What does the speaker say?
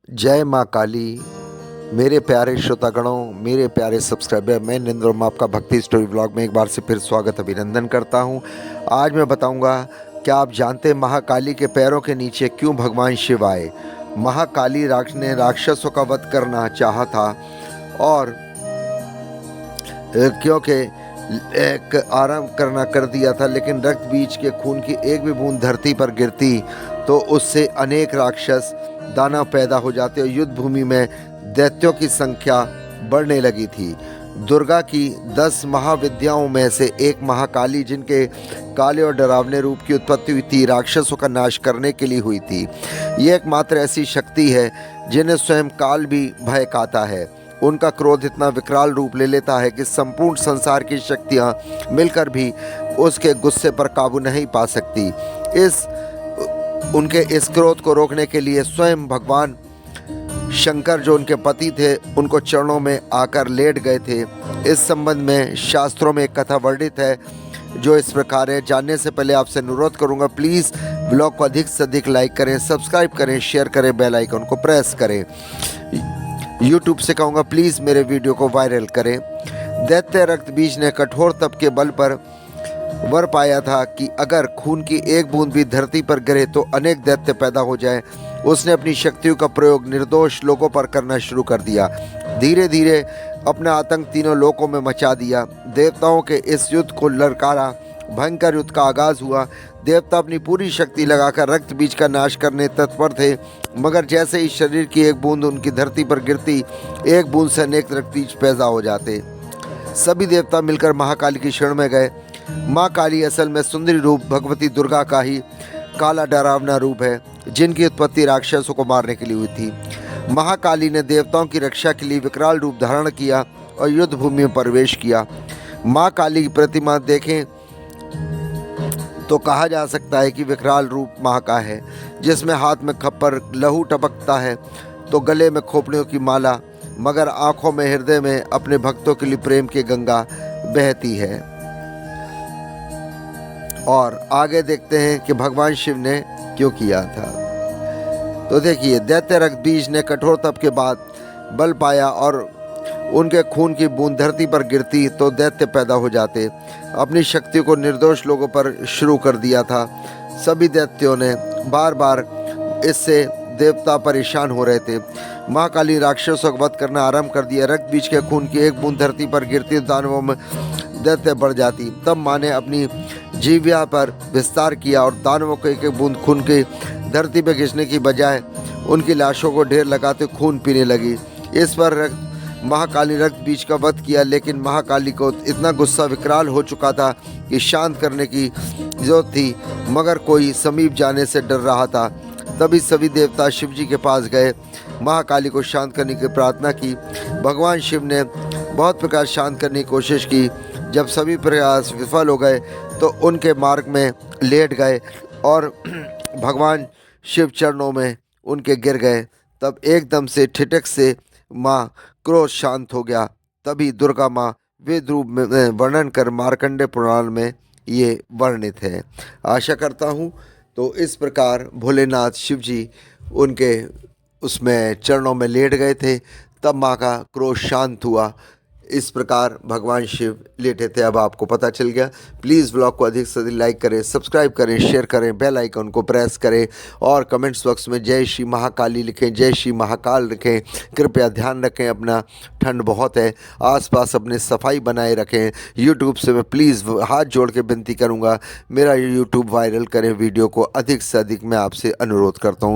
जय माँ काली। मेरे प्यारे श्रोतागणों, मेरे प्यारे सब्सक्राइबर, मैं नरेंद्र वर्मा आपका भक्ति स्टोरी व्लॉग में एक बार से फिर स्वागत अभिनंदन करता हूँ। आज मैं बताऊँगा, क्या आप जानते हैं महाकाली के पैरों के नीचे क्यों भगवान शिव आए। महाकाली ने राक्षसों का वध करना चाहा था और क्योंकि एक आराम करना कर दिया था, लेकिन रक्त बीज के खून की एक भी बूंद धरती पर गिरती तो उससे अनेक राक्षस दानव पैदा हो जाते और युद्ध भूमि में दैत्यों की संख्या बढ़ने लगी थी। दुर्गा की 10 महाविद्याओं में से एक महाकाली, जिनके काले और डरावने रूप की उत्पत्ति हुई थी, राक्षसों का नाश करने के लिए हुई थी। ये एकमात्र ऐसी शक्ति है जिन्हें स्वयं काल भी भय खाता है। उनका क्रोध इतना विकराल रूप ले लेता है कि संपूर्ण संसार की शक्तियाँ मिलकर भी उसके गुस्से पर काबू नहीं पा सकती। उनके इस क्रोध को रोकने के लिए स्वयं भगवान शंकर, जो उनके पति थे, उनको चरणों में आकर लेट गए थे। इस संबंध में शास्त्रों में एक कथा वर्णित है जो इस प्रकार है। जानने से पहले आपसे अनुरोध करूंगा, प्लीज़ ब्लॉग को अधिक से अधिक लाइक करें, सब्सक्राइब करें, शेयर करें, बेल आइकन को प्रेस करें। यूट्यूब से कहूँगा, प्लीज़ मेरे वीडियो को वायरल करें। दैत्य रक्त बीज ने कठोर तप के बल पर वर पाया था कि अगर खून की एक बूंद भी धरती पर गिरे तो अनेक दैत्य पैदा हो जाए। उसने अपनी शक्तियों का प्रयोग निर्दोष लोगों पर करना शुरू कर दिया। धीरे धीरे अपना आतंक तीनों लोकों में मचा दिया। देवताओं के इस युद्ध को ललकारा। भयंकर युद्ध का आगाज हुआ। देवता अपनी पूरी शक्ति लगाकर रक्त बीज का नाश करने तत्पर थे, मगर जैसे ही शरीर की एक बूंद उनकी धरती पर गिरती, एक बूंद से अनेक रक्त बीज पैदा हो जाते। सभी देवता मिलकर महाकाली की शरण में गए। माँ काली असल में सुंदरी रूप भगवती दुर्गा का ही काला डरावना रूप है, जिनकी उत्पत्ति राक्षसों को मारने के लिए हुई थी। महाकाली ने देवताओं की रक्षा के लिए विकराल रूप धारण किया और युद्ध भूमि में प्रवेश किया। माँ काली की प्रतिमा देखें तो कहा जा सकता है कि विकराल रूप माँ का है, जिसमें हाथ में खप्पर, लहू टपकता है तो गले में खोपड़ियों की माला, मगर आंखों में, हृदय में अपने भक्तों के लिए प्रेम की गंगा बहती है। और आगे देखते हैं कि भगवान शिव ने क्यों किया था। तो देखिए, दैत्य रक्त बीज ने कठोर तप के बाद बल पाया और उनके खून की बूंद धरती पर गिरती तो दैत्य पैदा हो जाते। अपनी शक्ति को निर्दोष लोगों पर शुरू कर दिया था। सभी दैत्यों ने बार बार इससे देवता परेशान हो रहे थे। महाकाली राक्षसों का वध करना आरंभ कर दिया। रक्त बीज के खून की एक बूंद धरती पर गिरती, दानवों में दैत्य बढ़ जाती। तब माँ ने अपनी जीविया पर विस्तार किया और दानवों को एक एक बूंद खून की धरती पर खींचने की बजाय उनकी लाशों को ढेर लगाते खून पीने लगी। इस पर महाकाली रक्त बीज का वध किया, लेकिन महाकाली को इतना गुस्सा विकराल हो चुका था कि शांत करने की जरूरत थी, मगर कोई समीप जाने से डर रहा था। तभी सभी देवता शिव जी के पास गए, महाकाली को शांत करने की प्रार्थना की। भगवान शिव ने बहुत प्रकार शांत करने की कोशिश की। जब सभी प्रयास विफल हो गए तो उनके मार्ग में लेट गए और भगवान शिव चरणों में उनके गिर गए। तब एकदम से ठिठक से माँ क्रोध शांत हो गया। तभी दुर्गा माँ वेद रूप में वर्णन कर मार्कंडे पुराण में ये वर्णित है। आशा करता हूँ तो इस प्रकार भोलेनाथ शिव जी उनके उसमें चरणों में लेट गए थे, तब माँ का क्रोध शांत हुआ। इस प्रकार भगवान शिव लेटे थे। अब आपको पता चल गया। प्लीज़ ब्लॉग को अधिक से अधिक लाइक करें, सब्सक्राइब करें, शेयर करें, बेल आइकन को प्रेस करें और कमेंट्स बॉक्स में जय श्री महाकाली लिखें, जय श्री महाकाल लिखें। कृपया ध्यान रखें, अपना ठंड बहुत है, आसपास अपने सफाई बनाए रखें। यूट्यूब से मैं प्लीज़ हाथ जोड़ के विनती करूँगा, मेरा यूट्यूब वायरल करें वीडियो को, अधिक से अधिक मैं आपसे अनुरोध करता हूँ।